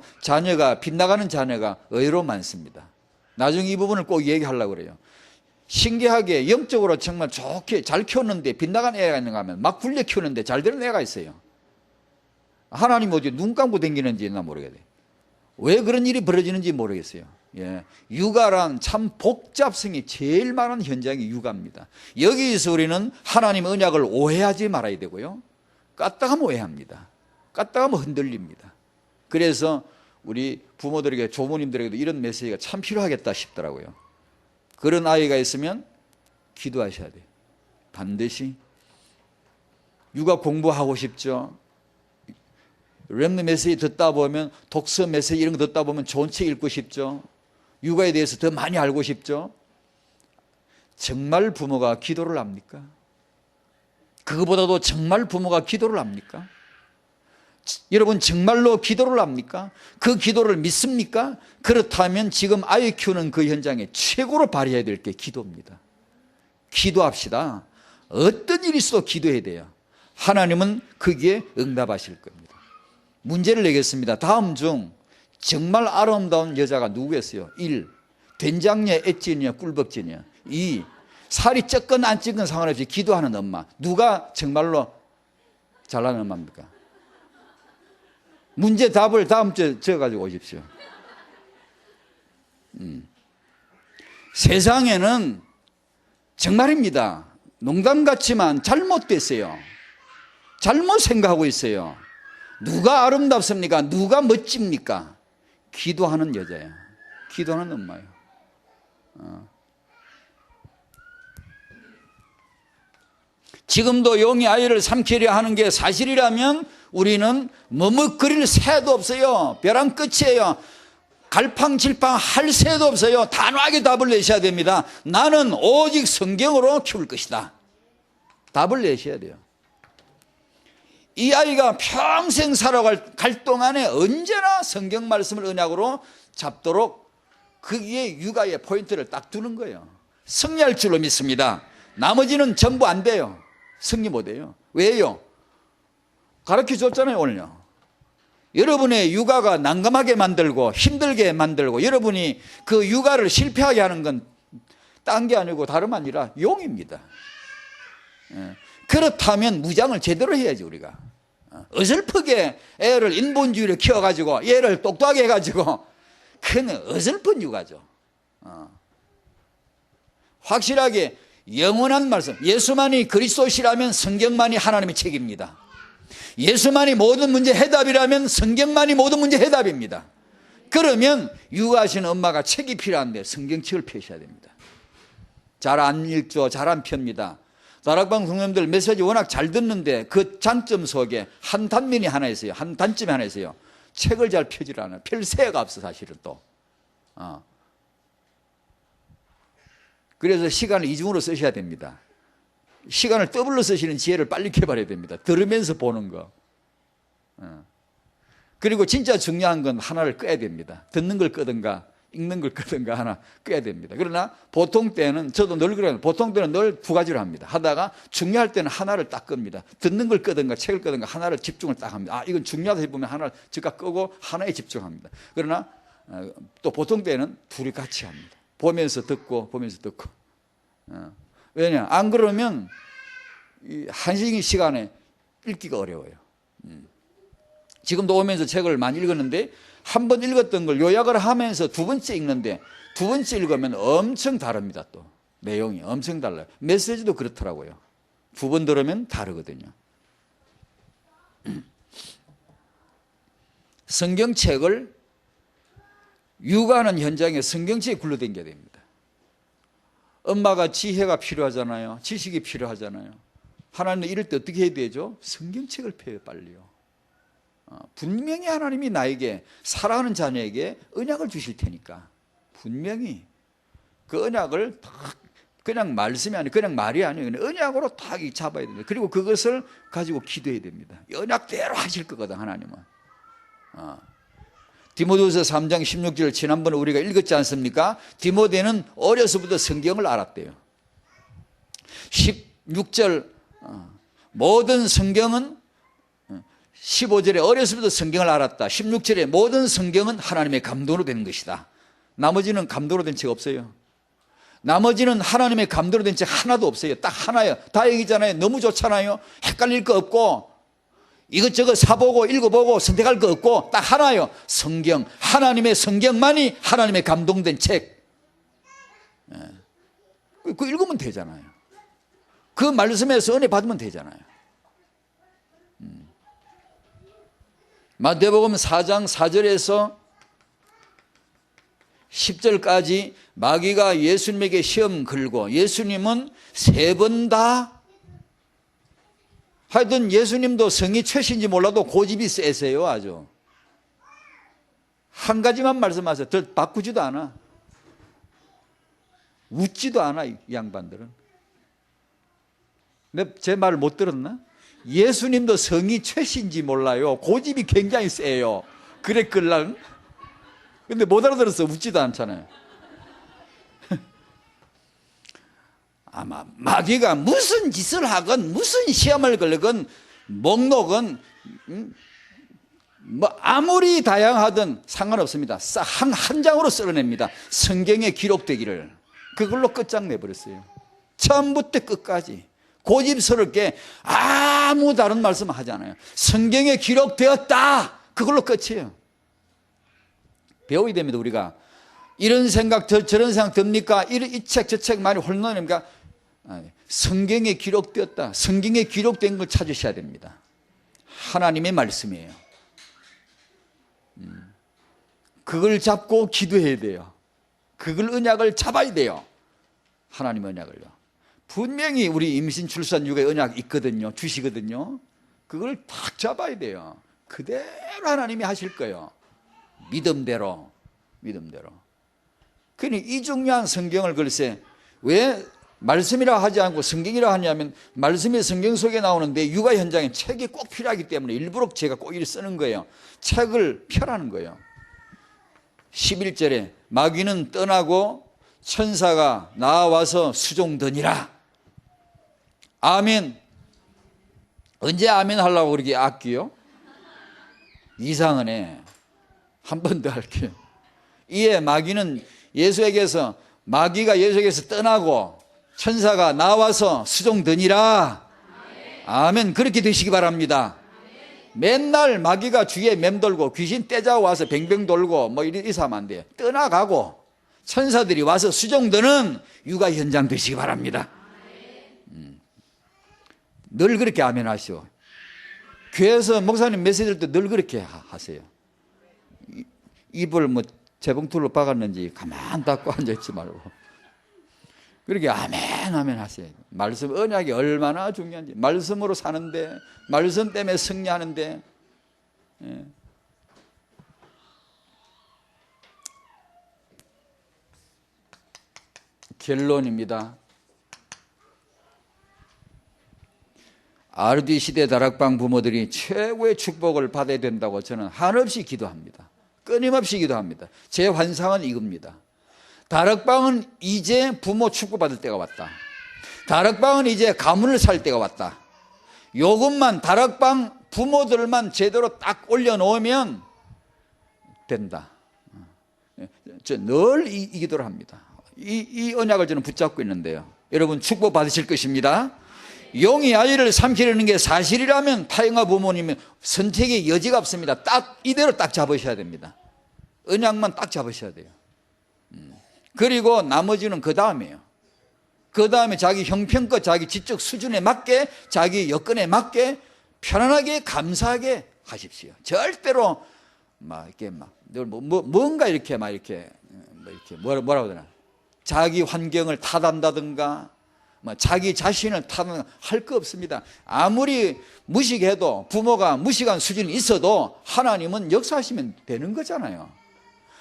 빗나가는 자녀가 의외로 많습니다. 나중에 이 부분을 꼭 얘기하려고 그래요. 신기하게 영적으로 정말 좋게 잘 키웠는데 빗나간 애가 있는가 하면 막 굴려 키우는데 잘 되는 애가 있어요. 하나님 어디 눈 감고 다니는지 나 모르겠어요. 왜 그런 일이 벌어지는지 모르겠어요. 예. 육아란 참 복잡성이 제일 많은 현장이 육아입니다. 여기서 우리는 하나님의 언약을 오해하지 말아야 되고요. 까딱하면 오해합니다. 까딱하면 흔들립니다. 그래서 우리 부모들에게 조부님들에게도 이런 메시지가 참 필요하겠다 싶더라고요. 그런 아이가 있으면 기도하셔야 돼요. 반드시. 육아 공부하고 싶죠. 렘넌트 메시지 듣다 보면 독서 메시지 이런 거 듣다 보면 좋은 책 읽고 싶죠. 육아에 대해서 더 많이 알고 싶죠. 정말 부모가 기도를 합니까? 그거보다도 정말 부모가 기도를 합니까? 여러분 정말로 기도를 합니까? 그 기도를 믿습니까? 그렇다면 지금 아이 키우는 그 현장에 최고로 발휘해야 될 게 기도입니다. 기도합시다. 어떤 일이 있어도 기도해야 돼요. 하나님은 거기에 응답하실 겁니다. 문제를 내겠습니다. 다음 중 정말 아름다운 여자가 누구겠어요? 1. 된장녀, 엣지녀, 꿀벅지녀. 2. 살이 쪘건 안 쪘건 상관없이 기도하는 엄마. 누가 정말로 잘나는 엄마입니까? 문제 답을 다음 주에 적어가지고 오십시오. 세상에는 정말입니다. 농담 같지만 잘못됐어요. 잘못 생각하고 있어요. 누가 아름답습니까? 누가 멋집니까? 기도하는 여자예요. 기도하는 엄마예요. 지금도 용이 아이를 삼키려 하는 게 사실이라면 우리는 머뭇거릴 새도 없어요. 벼랑 끝이에요. 갈팡질팡 할 새도 없어요. 단호하게 답을 내셔야 됩니다. 나는 오직 성경으로 키울 것이다. 답을 내셔야 돼요. 이 아이가 평생 살아갈 동안에 언제나 성경 말씀을 언약으로 잡도록 거기에 육아의 포인트를 딱 두는 거예요. 승리할 줄로 믿습니다. 나머지는 전부 안 돼요. 승리 못 해요. 왜요? 가르쳐 줬잖아요, 오늘요. 여러분의 육아가 난감하게 만들고 힘들게 만들고 여러분이 그 육아를 실패하게 하는 건 딴 게 아니고 다름 아니라 용입니다. 그렇다면 무장을 제대로 해야지 우리가. 어설프게 애를 인본주의를 키워가지고 얘를 똑똑하게 해가지고 그는 어설픈 육아죠. 확실하게 영원한 말씀, 예수만이 그리스도시라면 성경만이 하나님의 책입니다. 예수만이 모든 문제 해답이라면 성경만이 모든 문제 해답입니다. 그러면 육아하시는 엄마가 책이 필요한데 성경책을 펴셔야 됩니다. 잘 안 읽죠. 잘 안 펴입니다. 다락방 성도님들 메시지 워낙 잘 듣는데 그 장점 속에 한 단면이 하나 있어요. 한 단점이 하나 있어요. 책을 잘 펴질 않아요. 펼 새가 없어 사실은 또. 그래서 시간을 이중으로 쓰셔야 됩니다. 시간을 더블로 쓰시는 지혜를 빨리 개발해야 됩니다. 들으면서 보는 거. 그리고 진짜 중요한 건 하나를 끄야 됩니다. 듣는 걸 끄든가 읽는 걸 끄든가 하나 끄야 됩니다. 그러나 보통 때는 저도 늘 그래요. 보통 때는 늘 두 가지로 합니다. 하다가 중요할 때는 하나를 딱 끕니다. 듣는 걸 끄든가 책을 끄든가 하나를 집중을 딱 합니다. 아, 이건 중요하다 싶으면 하나를 즉각 끄고 하나에 집중합니다. 그러나 또 보통 때는 둘이 같이 합니다. 보면서 듣고 보면서 듣고. 왜냐? 안 그러면 한 시간에 읽기가 어려워요. 지금도 오면서 책을 많이 읽었는데 한 번 읽었던 걸 요약을 하면서 두 번째 읽는데 두 번째 읽으면 엄청 다릅니다. 또 내용이 엄청 달라요. 메시지도 그렇더라고요. 두 번 들으면 다르거든요. 성경책을 육아하는 현장에 성경책이 굴러다녀야 됩니다. 엄마가 지혜가 필요하잖아요. 지식이 필요하잖아요. 하나님은 이럴 때 어떻게 해야 되죠? 성경책을 펴요, 빨리요. 분명히 하나님이 나에게 사랑하는 자녀에게 언약을 주실 테니까 분명히 그 언약을 딱 그냥 말씀이 아니고 그냥 말이 아니에요. 언약으로 딱 잡아야 됩니다. 그리고 그것을 가지고 기도해야 됩니다. 언약대로 하실 거거든 하나님은. 디모데후서 3장 16절 지난번에 우리가 읽었지 않습니까? 디모데는 어려서부터 성경을 알았대요. 16절 모든 성경은 15절에 어려서부터 성경을 알았다. 16절에 모든 성경은 하나님의 감동으로 된 것이다. 나머지는 감동으로 된 책 없어요. 나머지는 하나님의 감동으로 된 책 하나도 없어요. 딱 하나예요. 다행이잖아요. 너무 좋잖아요. 헷갈릴 거 없고 이것저것 사보고 읽어보고 선택할 거 없고 딱 하나예요. 성경. 하나님의 성경만이 하나님의 감동된 책. 그거 읽으면 되잖아요. 그 말씀에서 은혜 받으면 되잖아요. 마태복음 4장 4절에서 10절까지 마귀가 예수님에게 시험 걸고 예수님은 3번 다 하여튼 예수님도 성이 최신지 몰라도 고집이 세세요. 아주 한 가지만 말씀하세요. 더 바꾸지도 않아. 웃지도 않아. 이 양반들은. 제 말을 못 들었나? 예수님도 성이 최신지 몰라요. 고집이 굉장히 세요. 그랬걸랑. 근데 못 알아들었어. 웃지도 않잖아요. 아마 마귀가 무슨 짓을 하건 무슨 시험을 걸건 목록은 뭐 아무리 다양하든 상관없습니다. 한 장으로 쓸어냅니다. 성경에 기록되기를. 그걸로 끝장내버렸어요. 처음부터 끝까지. 고집스럽게 아무 다른 말씀 하지 않아요. 성경에 기록되었다. 그걸로 끝이에요. 배워야 됩니다. 우리가 이런 생각 저런 생각 듭니까? 이 책 저 책 많이 혼란합니까? 성경에 기록되었다. 성경에 기록된 걸 찾으셔야 됩니다. 하나님의 말씀이에요. 그걸 잡고 기도해야 돼요. 그걸 언약을 잡아야 돼요. 하나님의 언약을요. 분명히 우리 임신 출산 육아의 언약 있거든요. 주시거든요. 그걸 딱 잡아야 돼요. 그대로 하나님이 하실 거예요. 믿음대로. 그러니 이 중요한 성경을 글쎄 왜 말씀이라 하지 않고 성경이라 하냐면 말씀이 성경 속에 나오는데 육아 현장에 책이 꼭 필요하기 때문에 일부러 제가 꼭 이를 쓰는 거예요. 책을 펴라는 거예요. 11절에 마귀는 떠나고 천사가 나와서 수종드니라. 아멘. 언제 아멘 하려고 그렇게 아끼요? 이상하네. 한 번 더 할게요. 이에 마귀는 마귀가 예수에게서 떠나고 천사가 나와서 수종드니라. 아멘. 그렇게 되시기 바랍니다. 맨날 마귀가 주위에 맴돌고 귀신 떼자고 와서 뱅뱅 돌고 뭐 이렇게 하면 안 돼요. 떠나가고 천사들이 와서 수종드는 육아 현장 되시기 바랍니다. 늘 그렇게 아멘 하시오. 교회에서 목사님 메시지를 때 늘 그렇게 하세요. 입을 뭐 재봉틀로 박았는지 가만 닫고 앉아있지 말고 그렇게 아멘 아멘 하세요. 말씀 언약이 얼마나 중요한지, 말씀으로 사는데, 말씀 때문에 승리하는데. 예. 결론입니다. RD 시대 다락방 부모들이 최고의 축복을 받아야 된다고 저는 한없이 기도합니다. 끊임없이 기도합니다. 제 환상은 이겁니다. 다락방은 이제 부모 축복받을 때가 왔다. 다락방은 이제 가문을 살 때가 왔다. 요것만 다락방 부모들만 제대로 딱 올려놓으면 된다. 저 늘 이 기도를 합니다. 이 언약을 저는 붙잡고 있는데요. 여러분 축복 받으실 것입니다. 용이 아이를 삼키려는 게 사실이라면 타영아 부모님은 선택의 여지가 없습니다. 딱 이대로 딱 잡으셔야 됩니다. 언약만 딱 잡으셔야 돼요. 그리고 나머지는 그 다음이에요. 그 다음에 자기 형편껏 자기 지적 수준에 맞게 자기 여건에 맞게 편안하게 감사하게 하십시오. 절대로 막 이렇게 뭔가 이렇게 뭐라고 되나 자기 환경을 탓한다든가 자기 자신을 탓하는 할 거 없습니다. 아무리 무식해도 부모가 무식한 수준이 있어도 하나님은 역사하시면 되는 거잖아요.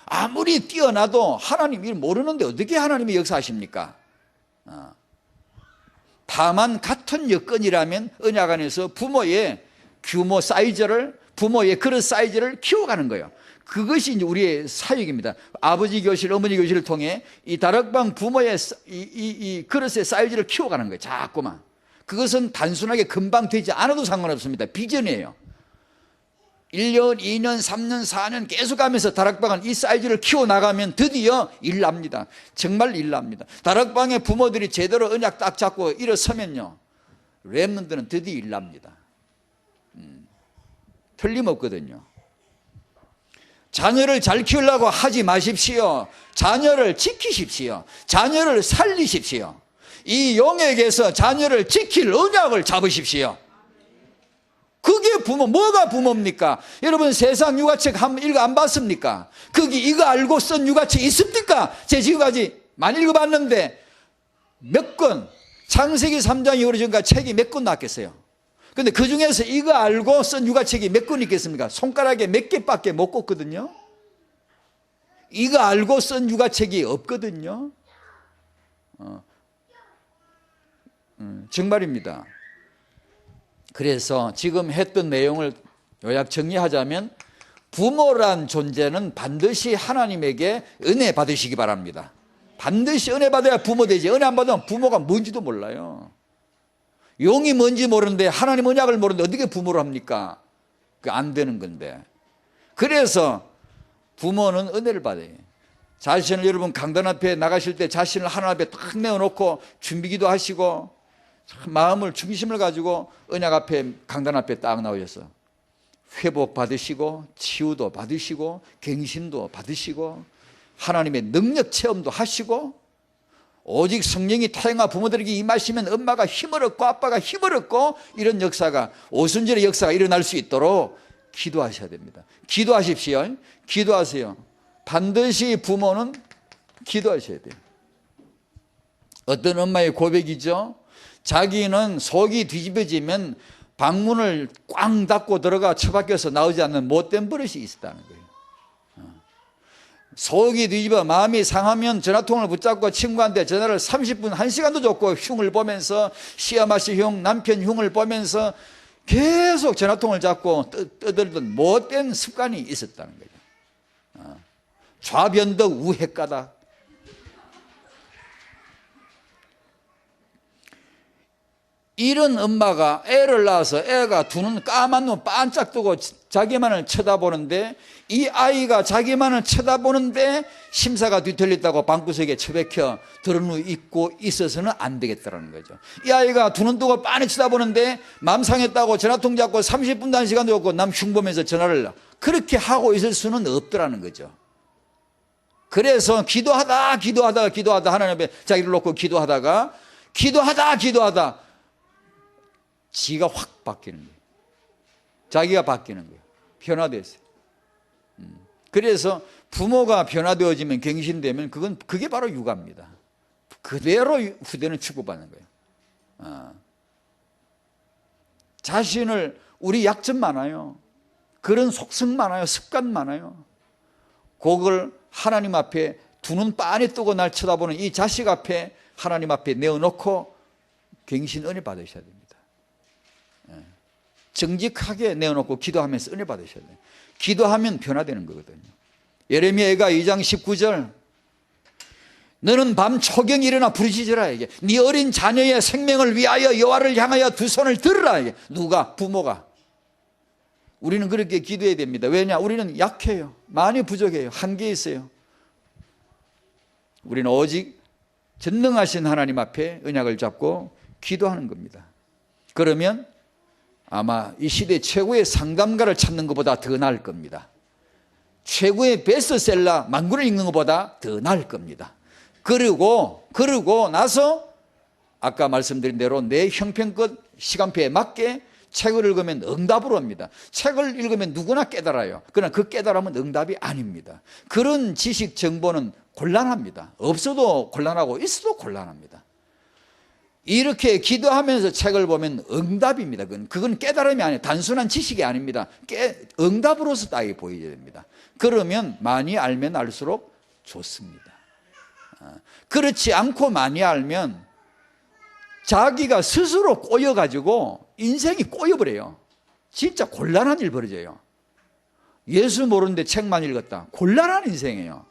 아무리 뛰어나도 하나님 일 모르는데 어떻게 하나님이 역사하십니까? 다만 같은 여건이라면 언약 안에서 부모의 규모 사이즈를, 부모의 그릇 사이즈를 키워가는 거예요. 그것이 이제 우리의 사역입니다. 아버지 교실, 어머니 교실을 통해 이 다락방 부모의 이 그릇의 사이즈를 키워가는 거예요. 자꾸만. 그것은 단순하게 금방 되지 않아도 상관없습니다. 비전이에요. 1년, 2년, 3년, 4년 계속 가면서 다락방은 이 사이즈를 키워나가면 드디어 일납니다. 정말 일납니다. 다락방의 부모들이 제대로 언약 딱 잡고 일어서면요, 렘넌트는 드디어 일납니다. 틀림없거든요. 자녀를 잘 키우려고 하지 마십시오. 자녀를 지키십시오. 자녀를 살리십시오. 이 용에게서 자녀를 지킬 언약을 잡으십시오. 그게 부모, 뭐가 부모입니까? 여러분 세상 육아책 한번 읽어 안 봤습니까? 거기 이거 알고 쓴 육아책 있습니까? 제 지금까지 많이 읽어봤는데 몇 권, 창세기 3장 이후로 지금까지 책이 몇 권 났겠어요? 근데 그 중에서 이거 알고 쓴 육아책이 몇 권 있겠습니까? 손가락에 몇 개밖에 못 꼽거든요. 이거 알고 쓴 육아책이 없거든요. 정말입니다. 그래서 지금 했던 내용을 요약 정리하자면 부모란 존재는 반드시 하나님에게 은혜 받으시기 바랍니다. 반드시 은혜 받아야 부모 되지. 은혜 안 받으면 부모가 뭔지도 몰라요. 용이 뭔지 모르는데 하나님 언약을 모르는데 어떻게 부모를 합니까? 그게 안 되는 건데. 그래서 부모는 은혜를 받아요. 자신을 여러분 강단 앞에 나가실 때 자신을 하나님 앞에 딱 내어놓고 준비기도 하시고 마음을 중심을 가지고 언약 앞에 강단 앞에 딱 나오셔서 회복 받으시고 치유도 받으시고 갱신도 받으시고 하나님의 능력 체험도 하시고 오직 성령이 타영아 부모들에게 임하시면 엄마가 힘을 얻고 아빠가 힘을 얻고 이런 역사가 오순절의 역사가 일어날 수 있도록 기도하셔야 됩니다. 기도하십시오. 기도하세요. 반드시 부모는 기도하셔야 돼요. 어떤 엄마의 고백이죠? 자기는 속이 뒤집어지면 방문을 꽝 닫고 들어가 처박혀서 나오지 않는 못된 버릇이 있었다는 거예요. 속이 뒤집어 마음이 상하면 전화통을 붙잡고 친구한테 전화를 30분, 1시간도 줬고 흉을 보면서 시어머니 흉, 남편 흉을 보면서 계속 전화통을 잡고 떠들던 못된 습관이 있었다는 거죠. 좌변덕 우헷가닥. 이런 엄마가 애를 낳아서 애가 두 눈 까만 눈 반짝 뜨고 자기만을 쳐다보는데, 이 아이가 자기만을 쳐다보는데 심사가 뒤틀렸다고 방구석에 처박혀 들어누워 있고 있어서는 안 되겠다는 거죠. 이 아이가 두 눈 뜨고 빤히 쳐다보는데 맘 상했다고 전화통 잡고 30분도 1시간도 없고 남 흉보면서 전화를 그렇게 하고 있을 수는 없더라는 거죠. 그래서 기도하다 하나님 앞에 자기를 놓고 기도하다 지가 확 바뀌는 거예요. 자기가 바뀌는 거예요. 변화됐어요. 그래서 부모가 변화되어지면, 갱신되면 그게 바로 육아입니다. 그대로 후대는 축복받는 거예요. 자신을, 우리 약점 많아요. 그런 속성 많아요. 습관 많아요. 그걸 하나님 앞에 두 눈 빤히 뜨고 날 쳐다보는 이 자식 앞에 하나님 앞에 내어놓고 갱신 은혜 받으셔야 됩니다. 정직하게 내어놓고 기도하면서 은혜 받으셔야 돼요. 기도하면 변화되는 거거든요. 예레미야가 2장 19절, 너는 밤 초경에 일어나 부르짖으라. 이게 네 어린 자녀의 생명을 위하여 여호와를 향하여 두 손을 들으라. 이게 누가? 부모가. 우리는 그렇게 기도해야 됩니다. 왜냐? 우리는 약해요. 많이 부족해요. 한계 있어요. 우리는 오직 전능하신 하나님 앞에 언약을 잡고 기도하는 겁니다. 그러면 아마 이 시대 최고의 상담가를 찾는 것보다 더 나을 겁니다. 최고의 베스트셀러 만권을 읽는 것보다 더 나을 겁니다. 그러고 나서 아까 말씀드린 대로 내 형편껏 시간표에 맞게 책을 읽으면 응답으로 합니다. 책을 읽으면 누구나 깨달아요. 그러나 그 깨달음은 응답이 아닙니다. 그런 지식 정보는 곤란합니다. 없어도 곤란하고 있어도 곤란합니다. 이렇게 기도하면서 책을 보면 응답입니다. 그건 깨달음이 아니에요. 단순한 지식이 아닙니다. 응답으로서 딱 보여야 됩니다. 그러면 많이 알면 알수록 좋습니다. 그렇지 않고 많이 알면 자기가 스스로 꼬여가지고 인생이 꼬여버려요. 진짜 곤란한 일 벌어져요. 예수 모르는데 책만 읽었다. 곤란한 인생이에요.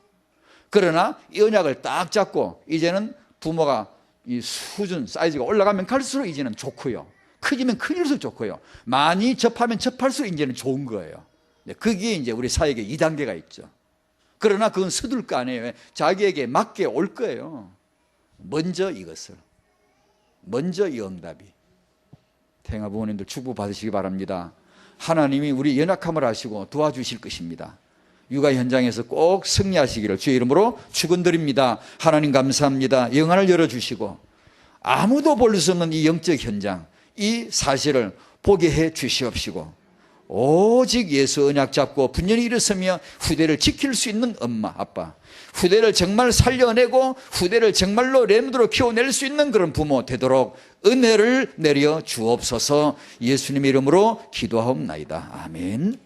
그러나 이 언약을 딱 잡고 이제는 부모가 이 수준 사이즈가 올라가면 갈수록 이제는 좋고요. 크기면 클수록 좋고요. 많이 접하면 접할수록 이제는 좋은 거예요. 그게 이제 우리 사역의 2단계가 있죠. 그러나 그건 서둘 거 아니에요. 자기에게 맞게 올 거예요. 먼저 이것을. 먼저 이 응답이. 태영아 부모님들 축복 받으시기 바랍니다. 하나님이 우리 연약함을 아시고 도와주실 것입니다. 육아 현장에서 꼭 승리하시기를 주의 이름으로 축원드립니다. 하나님 감사합니다. 영안을 열어주시고 아무도 볼 수 없는 이 영적 현장, 이 사실을 보게 해 주시옵시고 오직 예수 언약 잡고 분연히 일어서며 후대를 지킬 수 있는 엄마, 아빠, 후대를 정말 살려내고 후대를 정말로 렘드로 키워낼 수 있는 그런 부모 되도록 은혜를 내려 주옵소서. 예수님 이름으로 기도하옵나이다. 아멘.